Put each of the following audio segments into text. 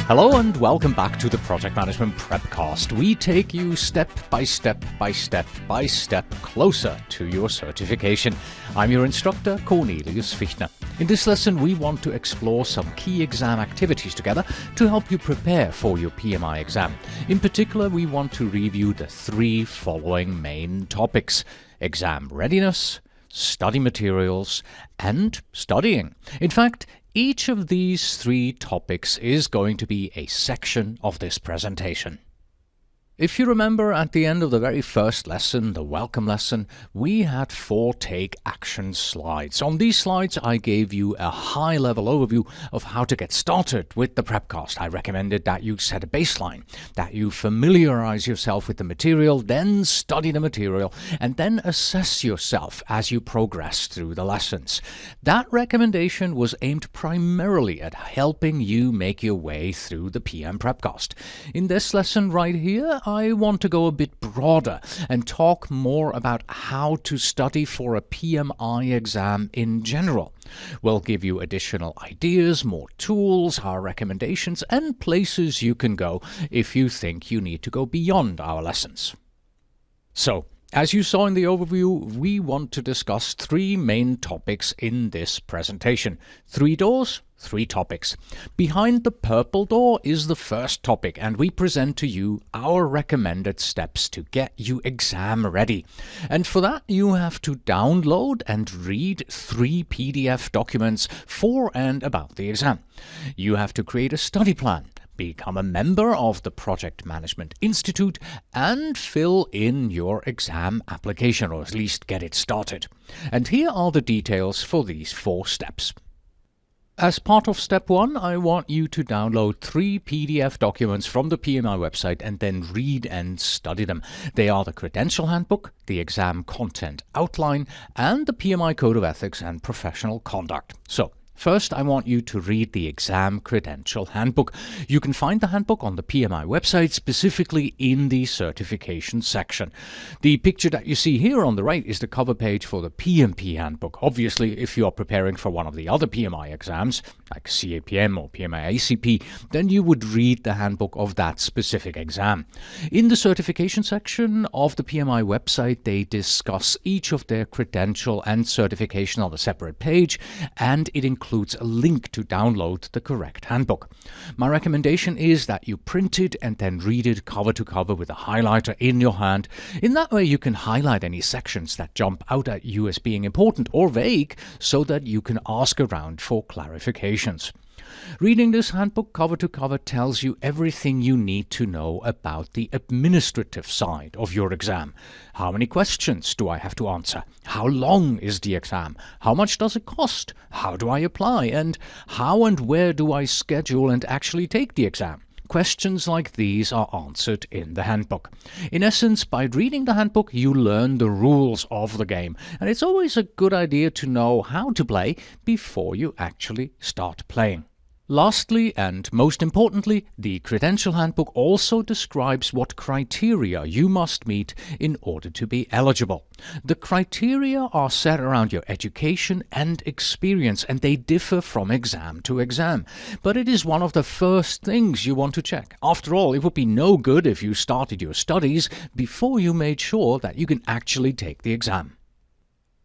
Hello and welcome back to the Project Management PrepCast. We take you step by step by step by step closer to your certification. I'm your instructor, Cornelius Fichtner. In this lesson, we want to explore some key exam activities together to help you prepare for your PMI exam. In particular, we want to review the three following main topics: exam readiness, study materials, and studying. In fact, each of these three topics is going to be a section of this presentation. If you remember, at the end of the very first lesson, the welcome lesson, we had 4 take action slides. On these slides, I gave you a high-level overview of how to get started with the PrepCast. I recommended that you set a baseline, that you familiarize yourself with the material, then study the material, and then assess yourself as you progress through the lessons. That recommendation was aimed primarily at helping you make your way through the PM PrepCast. In this lesson right here, I want to go a bit broader and talk more about how to study for a PMI exam in general. We'll give you additional ideas, more tools, our recommendations, and places you can go if you think you need to go beyond our lessons. So, as you saw in the overview, we want to discuss 3 main topics in this presentation. 3 doors, 3 topics. Behind the purple door is the first topic, and we present to you our recommended steps to get you exam ready. And for that, you have to download and read 3 PDF documents for and about the exam. You have to create a study plan, become a member of the Project Management Institute, and fill in your exam application, or at least get it started. And here are the details for these 4 steps. As part of step 1, I want you to download 3 PDF documents from the PMI website and then read and study them. They are the Credential Handbook, the Exam Content Outline, and the PMI Code of Ethics and Professional Conduct. So, first, I want you to read the Exam Credential Handbook. You can find the handbook on the PMI website, specifically in the certification section. The picture that you see here on the right is the cover page for the PMP Handbook. Obviously, if you are preparing for one of the other PMI exams, like CAPM or PMI ACP, then you would read the handbook of that specific exam. In the certification section of the PMI website, they discuss each of their credential and certification on a separate page, and it includes a link to download the correct handbook. My recommendation is that you print it and then read it cover to cover with a highlighter in your hand. In that way, you can highlight any sections that jump out at you as being important or vague, so that you can ask around for clarifications. Reading this handbook cover to cover tells you everything you need to know about the administrative side of your exam. How many questions do I have to answer? How long is the exam? How much does it cost? How do I apply? And how and where do I schedule and actually take the exam? Questions like these are answered in the handbook. In essence, by reading the handbook, you learn the rules of the game, and it's always a good idea to know how to play before you actually start playing. Lastly, and most importantly, the Credential Handbook also describes what criteria you must meet in order to be eligible. The criteria are set around your education and experience, and they differ from exam to exam. But it is one of the first things you want to check. After all, it would be no good if you started your studies before you made sure that you can actually take the exam.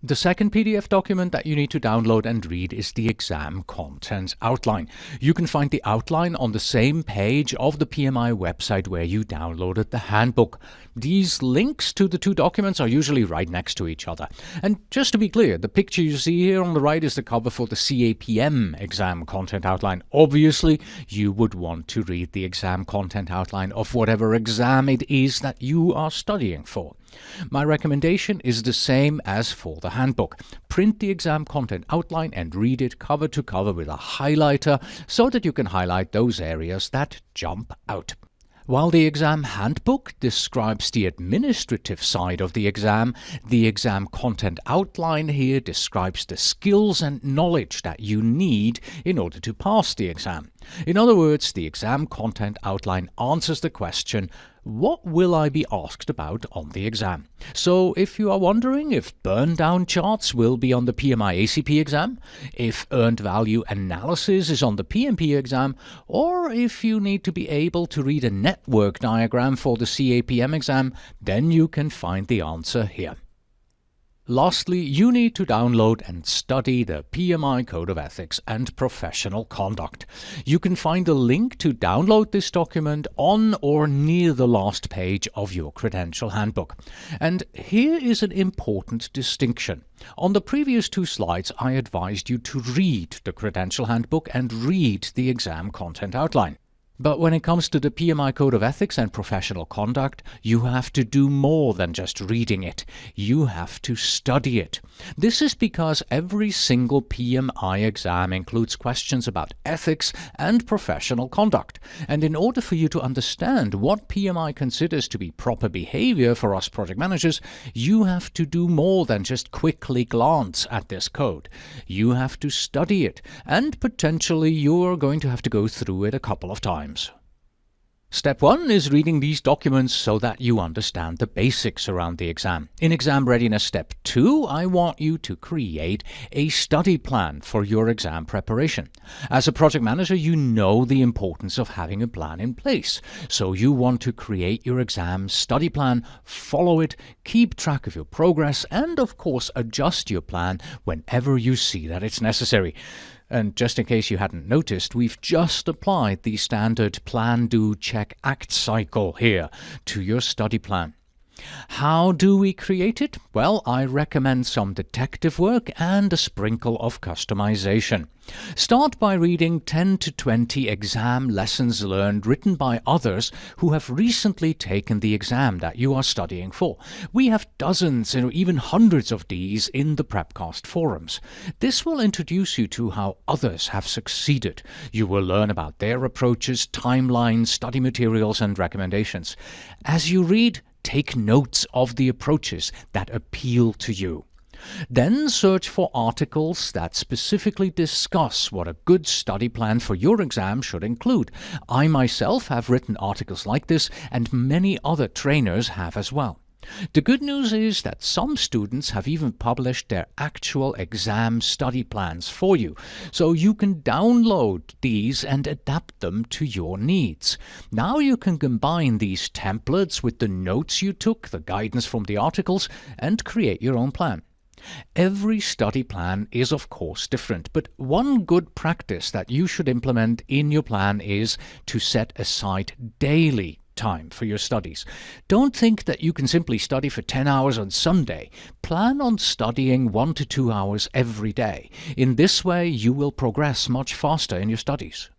The second PDF document that you need to download and read is the Exam Content Outline. You can find the outline on the same page of the PMI website where you downloaded the handbook. These links to the 2 documents are usually right next to each other. And just to be clear, the picture you see here on the right is the cover for the CAPM Exam Content Outline. Obviously, you would want to read the Exam Content Outline of whatever exam it is that you are studying for. My recommendation is the same as for the handbook. Print the exam content outline and read it cover to cover with a highlighter so that you can highlight those areas that jump out. While the exam handbook describes the administrative side of the exam content outline here describes the skills and knowledge that you need in order to pass the exam. In other words, the exam content outline answers the question, What will I be asked about on the exam? So if you are wondering if burn down charts will be on the PMI ACP exam, if earned value analysis is on the PMP exam, or if you need to be able to read a network diagram for the CAPM exam, then you can find the answer here. Lastly, you need to download and study the PMI Code of Ethics and Professional Conduct. You can find a link to download this document on or near the last page of your credential handbook. And here is an important distinction. On the previous 2 slides, I advised you to read the credential handbook and read the exam content outline. But when it comes to the PMI Code of Ethics and Professional Conduct, you have to do more than just reading it. You have to study it. This is because every single PMI exam includes questions about ethics and professional conduct. And in order for you to understand what PMI considers to be proper behavior for us project managers, you have to do more than just quickly glance at this code. You have to study it, and potentially you are going to have to go through it a couple of times. Step 1 is reading these documents so that you understand the basics around the exam. In exam readiness step 2, I want you to create a study plan for your exam preparation. As a project manager, you know the importance of having a plan in place. So you want to create your exam study plan, follow it, keep track of your progress, and of course adjust your plan whenever you see that it's necessary. And just in case you hadn't noticed, we've just applied the standard plan, do, check, act cycle here to your study plan. How do we create it? Well, I recommend some detective work and a sprinkle of customization. Start by reading 10 to 20 exam lessons learned written by others who have recently taken the exam that you are studying for. We have dozens and even hundreds of these in the PrepCast forums. This will introduce you to how others have succeeded. You will learn about their approaches, timelines, study materials, and recommendations. As you read, take notes of the approaches that appeal to you. Then search for articles that specifically discuss what a good study plan for your exam should include. I myself have written articles like this, and many other trainers have as well. The good news is that some students have even published their actual exam study plans for you, so you can download these and adapt them to your needs. Now you can combine these templates with the notes you took, the guidance from the articles, and create your own plan. Every study plan is of course different, but one good practice that you should implement in your plan is to set aside daily time for your studies. Don't think that you can simply study for 10 hours on Sunday. Plan on studying 1 to 2 hours every day. In this way, you will progress much faster in your studies.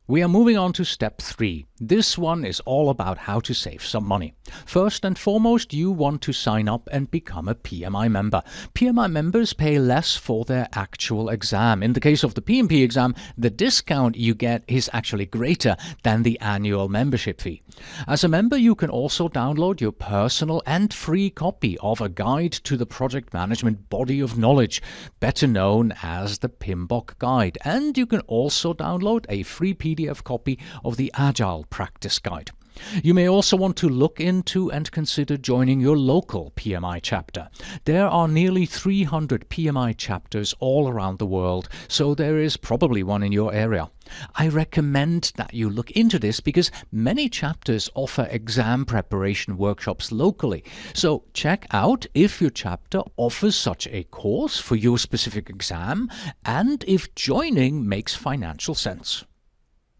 We are moving on to step 3. This one is all about how to save some money. First and foremost, you want to sign up and become a PMI member. PMI members pay less for their actual exam. In the case of the PMP exam, the discount you get is actually greater than the annual membership fee. As a member, you can also download your personal and free copy of a guide to the project management body of knowledge, better known as the PMBOK guide. And you can also download a free PDF copy of the Agile Practice Guide. You may also want to look into and consider joining your local PMI chapter. There are nearly 300 PMI chapters all around the world, so there is probably one in your area. I recommend that you look into this because many chapters offer exam preparation workshops locally. So check out if your chapter offers such a course for your specific exam and if joining makes financial sense.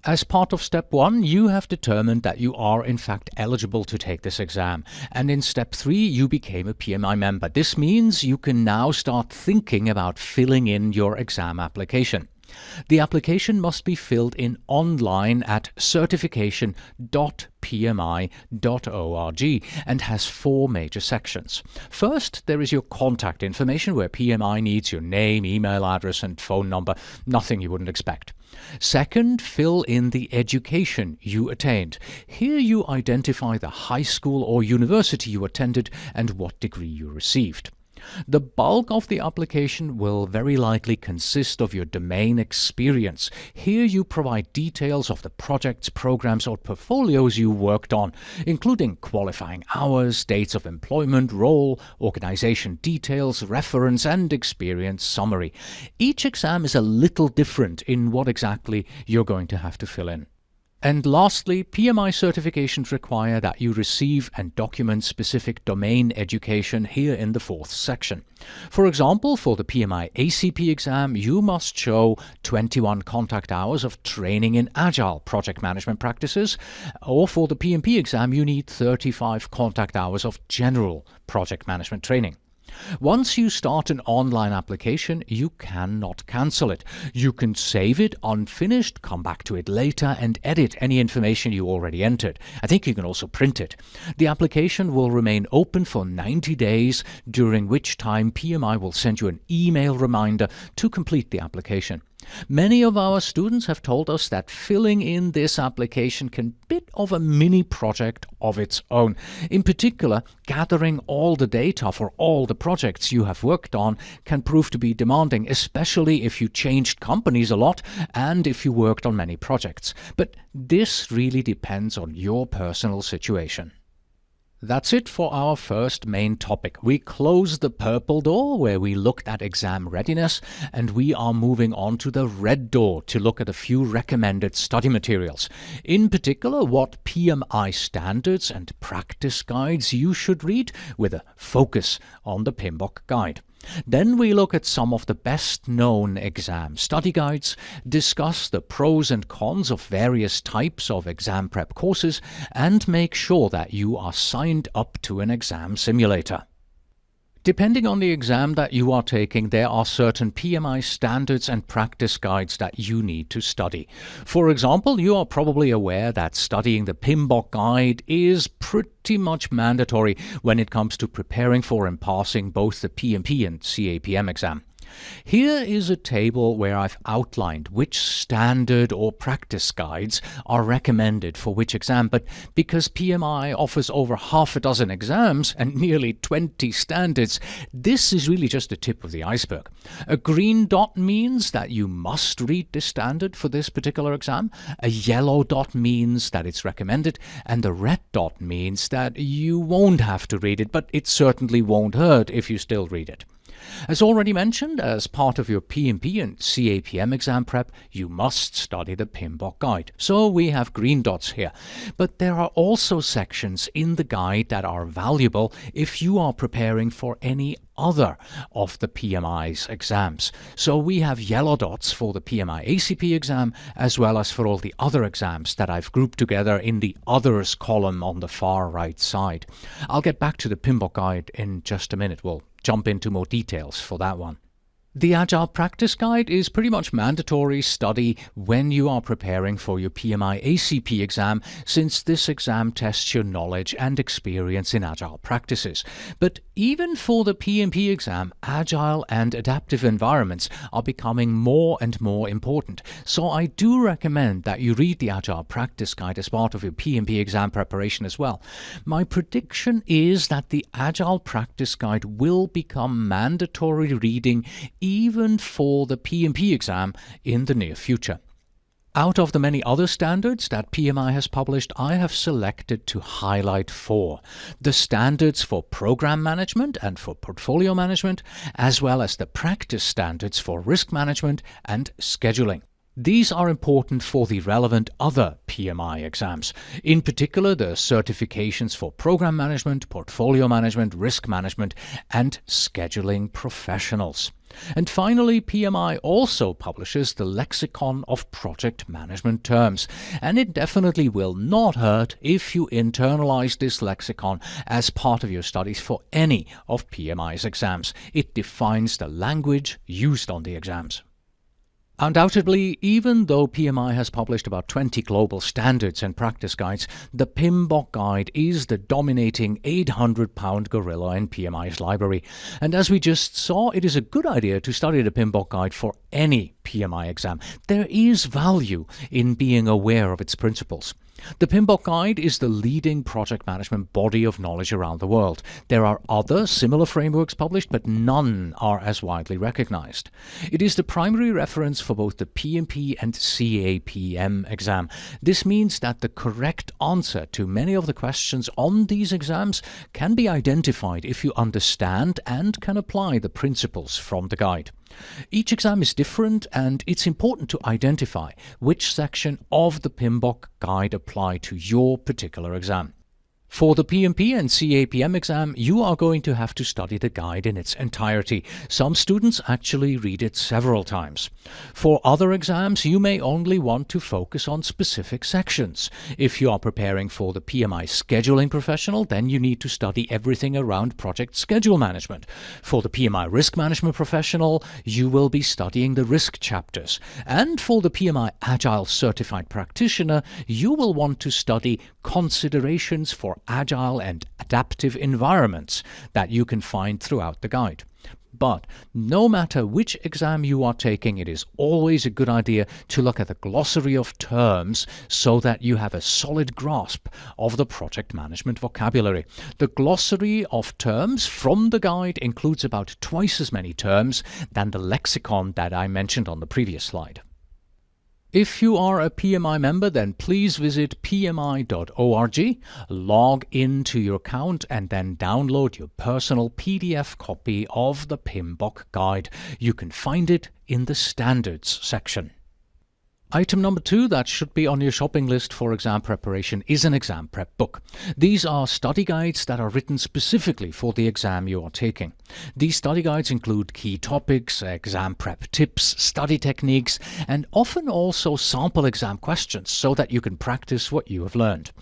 As part of step 1, you have determined that you are in fact eligible to take this exam. And in step 3, you became a PMI member. This means you can now start thinking about filling in your exam application. The application must be filled in online at certification.pmi.org and has 4 major sections. First, there is your contact information where PMI needs your name, email address and phone number, nothing you wouldn't expect. Second, fill in the education you attained. Here you identify the high school or university you attended and what degree you received. The bulk of the application will very likely consist of your domain experience. Here you provide details of the projects, programs, or portfolios you worked on, including qualifying hours, dates of employment, role, organization details, reference, and experience summary. Each exam is a little different in what exactly you're going to have to fill in. And lastly, PMI certifications require that you receive and document specific domain education here in the fourth section. For example, for the PMI ACP exam, you must show 21 contact hours of training in Agile project management practices, or for the PMP exam, you need 35 contact hours of general project management training. Once you start an online application, you cannot cancel it. You can save it unfinished, come back to it later, and edit any information you already entered. I think you can also print it. The application will remain open for 90 days, during which time PMI will send you an email reminder to complete the application. Many of our students have told us that filling in this application can be a bit of a mini project of its own. In particular, gathering all the data for all the projects you have worked on can prove to be demanding, especially if you changed companies a lot and if you worked on many projects. But this really depends on your personal situation. That's it for our first main topic. We closed the purple door where we looked at exam readiness, and we are moving on to the red door to look at a few recommended study materials. In particular, what PMI standards and practice guides you should read, with a focus on the PMBOK guide. Then we look at some of the best-known exam study guides, discuss the pros and cons of various types of exam prep courses, and make sure that you are signed up to an exam simulator. Depending on the exam that you are taking, there are certain PMI standards and practice guides that you need to study. For example, you are probably aware that studying the PMBOK guide is pretty much mandatory when it comes to preparing for and passing both the PMP and CAPM exam. Here is a table where I've outlined which standard or practice guides are recommended for which exam, but because PMI offers over half a dozen exams and nearly 20 standards, this is really just the tip of the iceberg. A green dot means that you must read this standard for this particular exam, a yellow dot means that it's recommended, and the red dot means that you won't have to read it, but it certainly won't hurt if you still read it. As already mentioned, as part of your PMP and CAPM exam prep, you must study the PMBOK guide. So we have green dots here. But there are also sections in the guide that are valuable if you are preparing for any other of the PMI's exams. So we have yellow dots for the PMI ACP exam, as well as for all the other exams that I've grouped together in the others column on the far right side. I'll get back to the PMBOK guide in just a minute. We'll jump into more details for that one. The Agile Practice Guide is pretty much mandatory study when you are preparing for your PMI ACP exam, since this exam tests your knowledge and experience in Agile practices. But even for the PMP exam, Agile and adaptive environments are becoming more and more important. So I do recommend that you read the Agile Practice Guide as part of your PMP exam preparation as well. My prediction is that the Agile Practice Guide will become mandatory reading even for the PMP exam in the near future. Out of the many other standards that PMI has published, I have selected to highlight 4. The standards for program management and for portfolio management, as well as the practice standards for risk management and scheduling. These are important for the relevant other PMI exams, in particular the certifications for program management, portfolio management, risk management, and scheduling professionals. And finally, PMI also publishes the Lexicon of Project Management Terms, and it definitely will not hurt if you internalize this lexicon as part of your studies for any of PMI's exams. It defines the language used on the exams. Undoubtedly, even though PMI has published about 20 global standards and practice guides, the PMBOK guide is the dominating 800-pound gorilla in PMI's library. And as we just saw, it is a good idea to study the PMBOK guide for any PMI exam. There is value in being aware of its principles. The PMBOK Guide is the leading project management body of knowledge around the world. There are other similar frameworks published, but none are as widely recognized. It is the primary reference for both the PMP and CAPM exam. This means that the correct answer to many of the questions on these exams can be identified if you understand and can apply the principles from the guide. Each exam is different, and it's important to identify which section of the PMBOK guide apply to your particular exam. For the PMP and CAPM exam, you are going to have to study the guide in its entirety. Some students actually read it several times. For other exams, you may only want to focus on specific sections. If you are preparing for the PMI Scheduling Professional, then you need to study everything around project schedule management. For the PMI Risk Management Professional, you will be studying the risk chapters. And for the PMI Agile Certified Practitioner, you will want to study considerations for agile and adaptive environments that you can find throughout the guide. But no matter which exam you are taking, it is always a good idea to look at the glossary of terms so that you have a solid grasp of the project management vocabulary. The glossary of terms from the guide includes about twice as many terms than the lexicon that I mentioned on the previous slide. If you are a PMI member, then please visit pmi.org, log into your account, and then download your personal PDF copy of the PMBOK guide. You can find it in the Standards section. Item number 2 that should be on your shopping list for exam preparation is an exam prep book. These are study guides that are written specifically for the exam you are taking. These study guides include key topics, exam prep tips, study techniques, and often also sample exam questions so that you can practice what you have learned.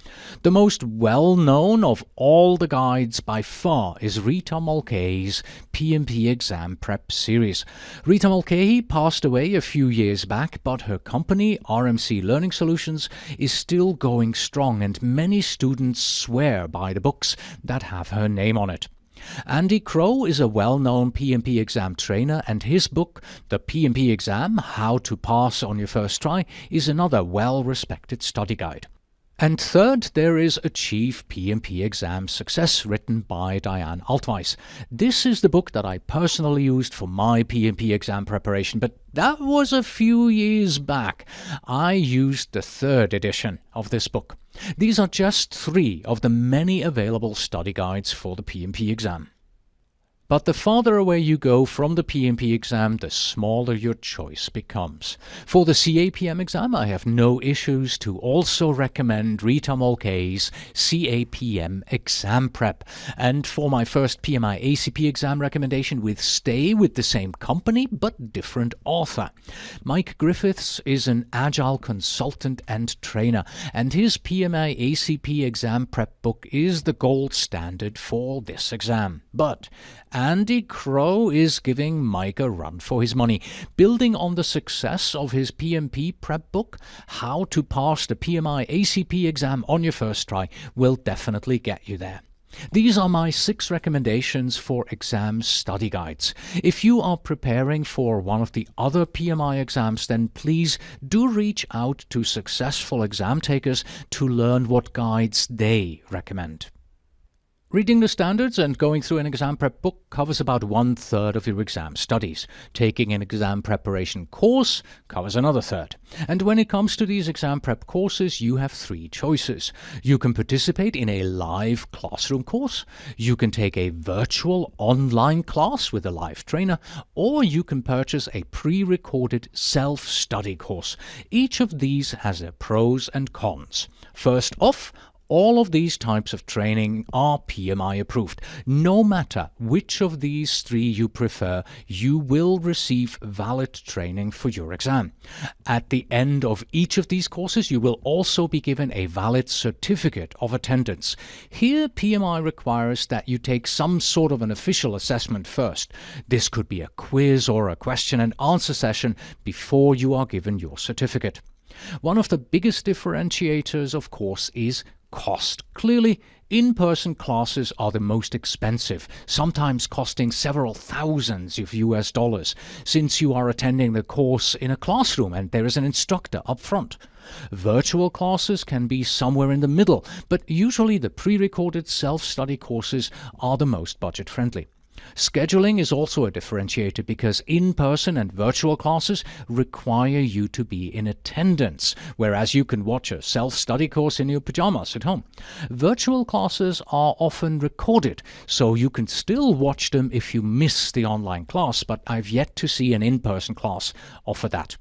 The most well-known of all the guides by far is Rita Mulcahy's PMP Exam Prep series. Rita Mulcahy passed away a few years back, but her company RMC Learning Solutions is still going strong, and many students swear by the books that have her name on it. Andy Crow is a well-known PMP exam trainer, and his book, The PMP Exam: How to Pass on Your First Try, is another well-respected study guide. And third, there is Achieve PMP Exam Success, written by Diane Altweiss. This is the book that I personally used for my PMP exam preparation, but that was a few years back. I used the third edition of this book. These are just 3 of the many available study guides for the PMP exam. But the farther away you go from the PMP exam, the smaller your choice becomes. For the CAPM exam, I have no issues to also recommend Rita Mulcahy's CAPM Exam Prep. And for my first PMI ACP exam recommendation, stay with the same company but different author. Mike Griffiths is an agile consultant and trainer, and his PMI ACP Exam Prep book is the gold standard for this exam. But Andy Crow is giving Mike a run for his money. Building on the success of his PMP prep book, How to Pass the PMI ACP exam on your first try will definitely get you there. These are my 6 recommendations for exam study guides. If you are preparing for one of the other PMI exams, then please do reach out to successful exam takers to learn what guides they recommend. Reading the standards and going through an exam prep book covers about 1/3 of your exam studies. Taking an exam preparation course covers another third. And when it comes to these exam prep courses, you have 3 choices. You can participate in a live classroom course, you can take a virtual online class with a live trainer, or you can purchase a pre-recorded self-study course. Each of these has their pros and cons. First off, all of these types of training are PMI approved. No matter which of these 3 you prefer, you will receive valid training for your exam. At the end of each of these courses, you will also be given a valid certificate of attendance. Here, PMI requires that you take some sort of an official assessment first. This could be a quiz or a question and answer session before you are given your certificate. One of the biggest differentiators, of course, is cost. Clearly, in-person classes are the most expensive, sometimes costing several thousands of US dollars, since you are attending the course in a classroom and there is an instructor up front. Virtual classes can be somewhere in the middle, but usually the pre-recorded self-study courses are the most budget-friendly. Scheduling is also a differentiator because in-person and virtual classes require you to be in attendance, whereas you can watch a self-study course in your pajamas at home. Virtual classes are often recorded, so you can still watch them if you miss the online class, but I've yet to see an in-person class offer that.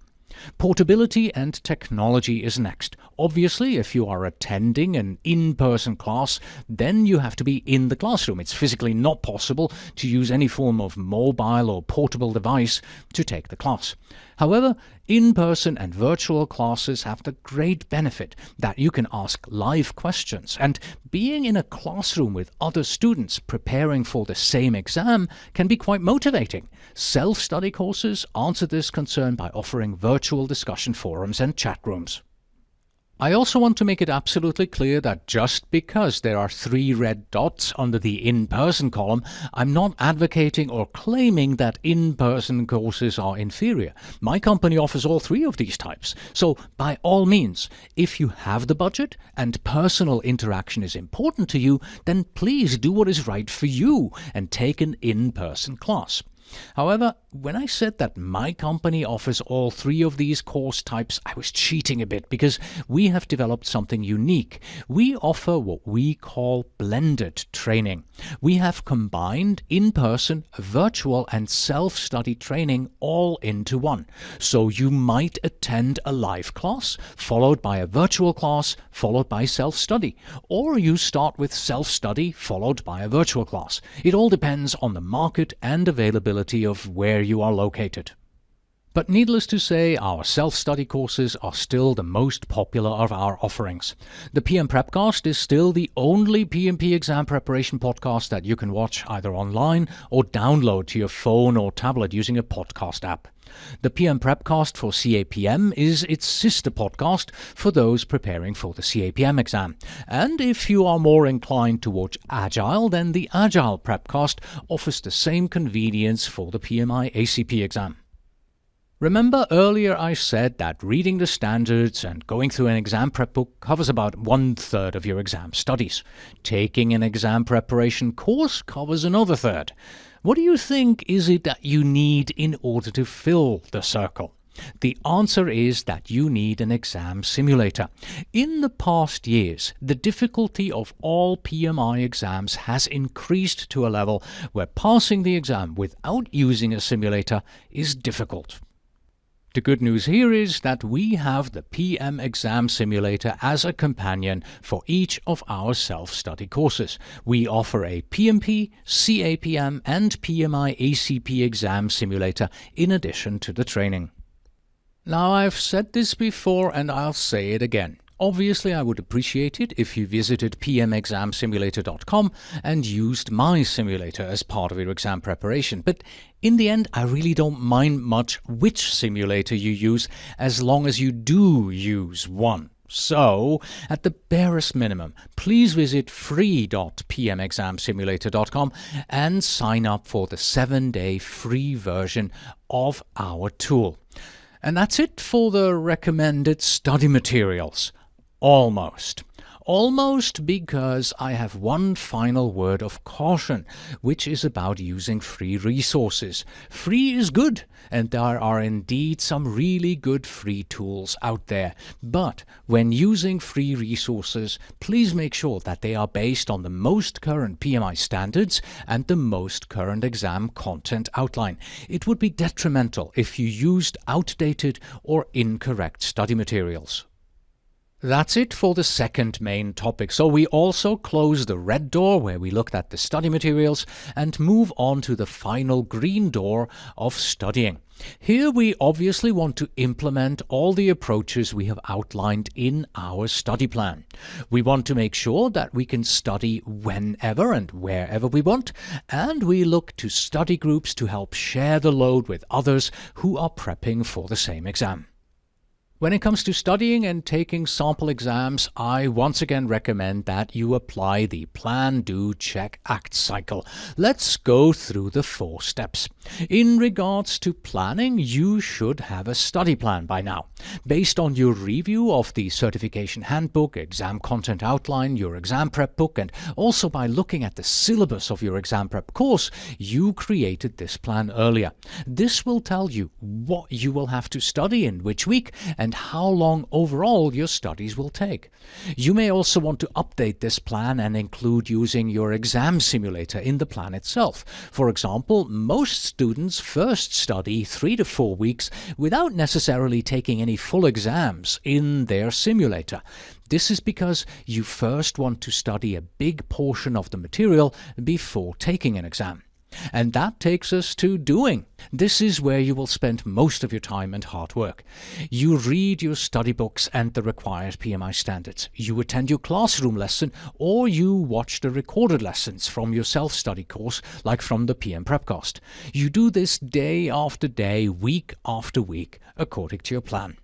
Portability and technology is next. Obviously, if you are attending an in-person class, then you have to be in the classroom. It's physically not possible to use any form of mobile or portable device to take the class. However, in-person and virtual classes have the great benefit that you can ask live questions, and being in a classroom with other students preparing for the same exam can be quite motivating. Self-study courses answer this concern by offering virtual discussion forums and chat rooms. I also want to make it absolutely clear that just because there are 3 red dots under the in-person column, I'm not advocating or claiming that in-person courses are inferior. My company offers all 3 of these types. So by all means, if you have the budget and personal interaction is important to you, then please do what is right for you and take an in-person class. However, when I said that my company offers all 3 of these course types, I was cheating a bit because we have developed something unique. We offer what we call blended training. We have combined in-person, virtual and self-study training all into one. So you might attend a live class, followed by a virtual class, followed by self-study. Or you start with self-study, followed by a virtual class. It all depends on the market and availability of where you are located. But needless to say, our self-study courses are still the most popular of our offerings. The PM PrepCast is still the only PMP exam preparation podcast that you can watch either online or download to your phone or tablet using a podcast app. The PM PrepCast for CAPM is its sister podcast for those preparing for the CAPM exam. And if you are more inclined towards Agile, then the Agile PrepCast offers the same convenience for the PMI ACP exam. Remember earlier I said that reading the standards and going through an exam prep book covers about 1/3 of your exam studies. Taking an exam preparation course covers another third. What do you think is it that you need in order to fill the circle? The answer is that you need an exam simulator. In the past years, the difficulty of all PMI exams has increased to a level where passing the exam without using a simulator is difficult. The good news here is that we have the PM Exam Simulator as a companion for each of our self-study courses. We offer a PMP, CAPM and PMI ACP Exam Simulator in addition to the training. Now, I've said this before and I'll say it again. Obviously, I would appreciate it if you visited pmexamsimulator.com and used my simulator as part of your exam preparation. But in the end, I really don't mind much which simulator you use as long as you do use one. So, at the barest minimum, please visit free.pmexamsimulator.com and sign up for the 7-day free version of our tool. And that's it for the recommended study materials. Almost. Almost, because I have one final word of caution, which is about using free resources. Free is good, and there are indeed some really good free tools out there. But when using free resources, please make sure that they are based on the most current PMI standards and the most current exam content outline. It would be detrimental if you used outdated or incorrect study materials. That's it for the second main topic. So we also close the red door where we looked at the study materials and move on to the final green door of studying. Here we obviously want to implement all the approaches we have outlined in our study plan. We want to make sure that we can study whenever and wherever we want, and we look to study groups to help share the load with others who are prepping for the same exam. When it comes to studying and taking sample exams, I once again recommend that you apply the Plan, Do, Check, Act cycle. Let's go through the 4 steps. In regards to planning, you should have a study plan by now. Based on your review of the certification handbook, exam content outline, your exam prep book, and also by looking at the syllabus of your exam prep course, you created this plan earlier. This will tell you what you will have to study in which week and how long overall your studies will take. You may also want to update this plan and include using your exam simulator in the plan itself. For example, most students first study 3 to 4 weeks without necessarily taking any full exams in their simulator. This is because you first want to study a big portion of the material before taking an exam. And that takes us to doing. This is where you will spend most of your time and hard work. You read your study books and the required PMI standards. You attend your classroom lesson, or you watch the recorded lessons from your self-study course, like from the PM PrepCast. You do this day after day, week after week, according to your plan.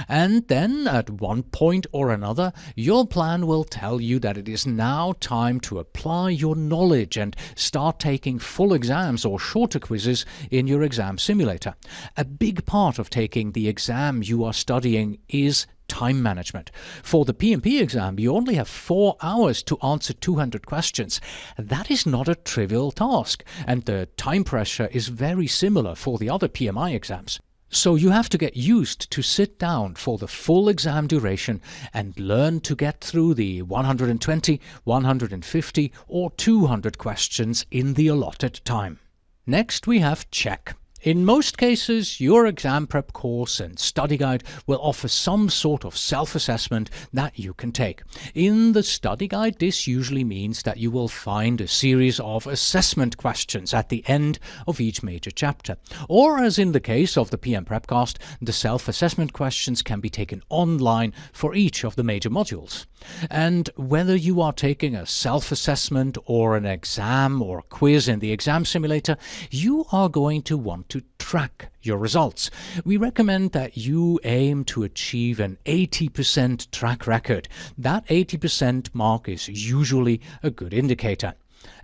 And then, at one point or another, your plan will tell you that it is now time to apply your knowledge and start taking full exams or shorter quizzes in your exam simulator. A big part of taking the exam you are studying is time management. For the PMP exam, you only have 4 hours to answer 200 questions. That is not a trivial task, and the time pressure is very similar for the other PMI exams. So you have to get used to sit down for the full exam duration and learn to get through the 120, 150 or 200 questions in the allotted time. Next we have check. In most cases, your exam prep course and study guide will offer some sort of self-assessment that you can take. In the study guide, this usually means that you will find a series of assessment questions at the end of each major chapter. Or, as in the case of the PM PrepCast, the self-assessment questions can be taken online for each of the major modules. And whether you are taking a self-assessment or an exam or quiz in the exam simulator, you are going to want to track your results. We recommend that you aim to achieve an 80% track record. That 80% mark is usually a good indicator.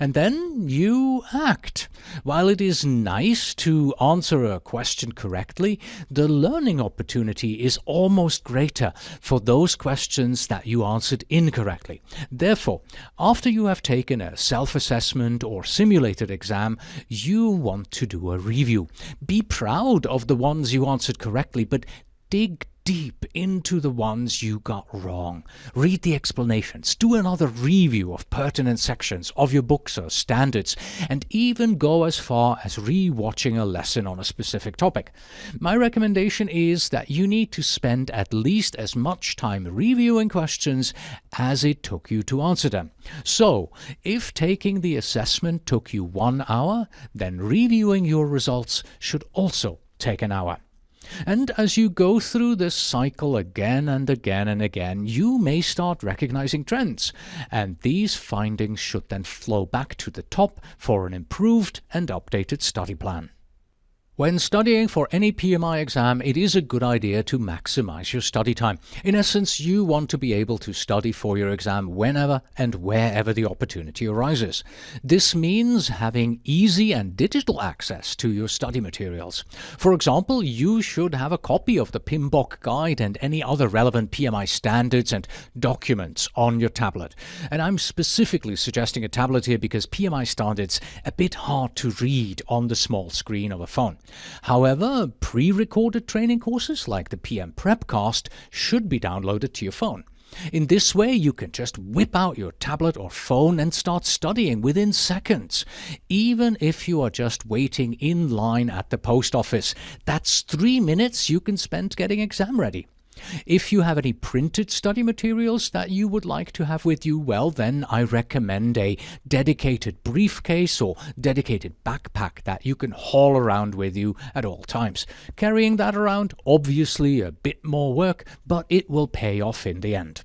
And then you act. While it is nice to answer a question correctly, the learning opportunity is almost greater for those questions that you answered incorrectly. Therefore, after you have taken a self-assessment or simulated exam, you want to do a review. Be proud of the ones you answered correctly, but dig deep into the ones you got wrong. Read the explanations, do another review of pertinent sections of your books or standards, and even go as far as re-watching a lesson on a specific topic. My recommendation is that you need to spend at least as much time reviewing questions as it took you to answer them. So, if taking the assessment took you 1 hour, then reviewing your results should also take an hour. And as you go through this cycle again and again and again, you may start recognizing trends, and these findings should then flow back to the top for an improved and updated study plan. When studying for any PMI exam, it is a good idea to maximize your study time. In essence, you want to be able to study for your exam whenever and wherever the opportunity arises. This means having easy and digital access to your study materials. For example, you should have a copy of the PMBOK guide and any other relevant PMI standards and documents on your tablet. And I'm specifically suggesting a tablet here because PMI standards are a bit hard to read on the small screen of a phone. However, pre-recorded training courses like the PM PrepCast should be downloaded to your phone. In this way, you can just whip out your tablet or phone and start studying within seconds. Even if you are just waiting in line at the post office, that's 3 minutes you can spend getting exam ready. If you have any printed study materials that you would like to have with you, well, then I recommend a dedicated briefcase or dedicated backpack that you can haul around with you at all times. Carrying that around, obviously a bit more work, but it will pay off in the end.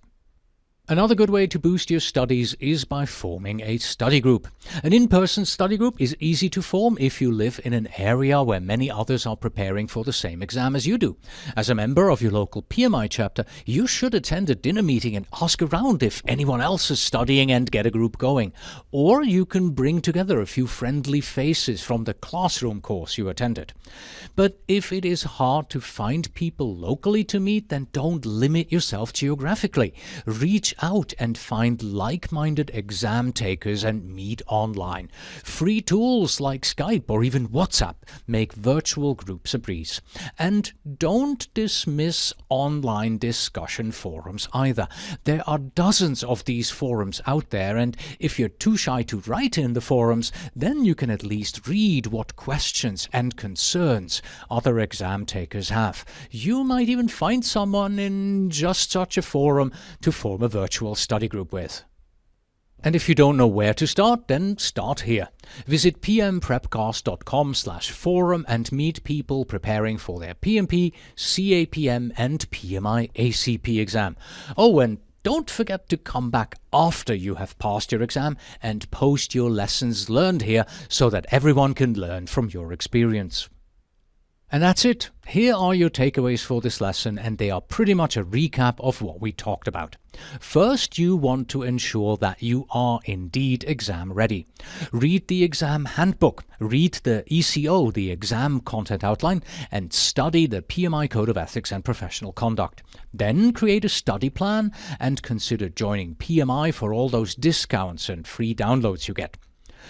Another good way to boost your studies is by forming a study group. An in-person study group is easy to form if you live in an area where many others are preparing for the same exam as you do. As a member of your local PMI chapter, you should attend a dinner meeting and ask around if anyone else is studying and get a group going. Or you can bring together a few friendly faces from the classroom course you attended. But if it is hard to find people locally to meet, then don't limit yourself geographically. Reach out and find like-minded exam takers and meet online. Free tools like Skype or even WhatsApp make virtual groups a breeze. And don't dismiss online discussion forums either. There are dozens of these forums out there, and if you're too shy to write in the forums, then you can at least read what questions and concerns other exam takers have. You might even find someone in just such a forum to form a virtual study group with. And if you don't know where to start, then start here. Visit pmprepcast.com/forum and meet people preparing for their PMP, CAPM and PMI ACP exam. Oh, and don't forget to come back after you have passed your exam and post your lessons learned here so that everyone can learn from your experience. And that's it. Here are your takeaways for this lesson, and they are pretty much a recap of what we talked about. First, you want to ensure that you are indeed exam ready. Read the exam handbook, read the ECO, the exam content outline, and study the PMI Code of Ethics and Professional Conduct. Then create a study plan and consider joining PMI for all those discounts and free downloads you get.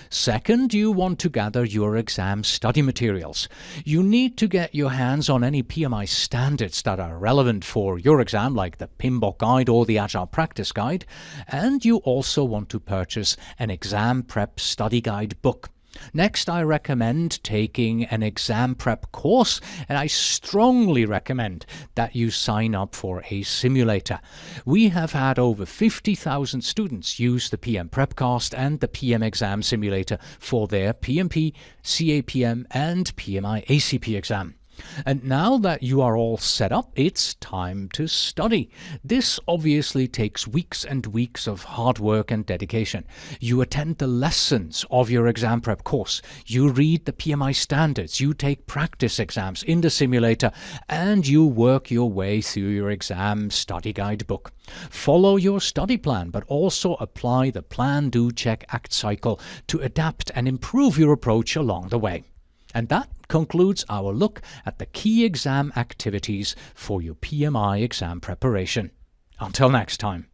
Second, you want to gather your exam study materials. You need to get your hands on any PMI standards that are relevant for your exam, like the PMBOK Guide or the Agile Practice Guide, and you also want to purchase an exam prep study guide book. Next, I recommend taking an exam prep course, and I strongly recommend that you sign up for a simulator. We have had over 50,000 students use the PM PrepCast and the PM exam simulator for their PMP, CAPM and PMI ACP exam. And now that you are all set up, it's time to study. This obviously takes weeks and weeks of hard work and dedication. You attend the lessons of your exam prep course, you read the PMI standards, you take practice exams in the simulator, and you work your way through your exam study guide book. Follow your study plan, but also apply the Plan, Do, Check, Act cycle to adapt and improve your approach along the way. And that concludes our look at the key exam activities for your PMI exam preparation. Until next time.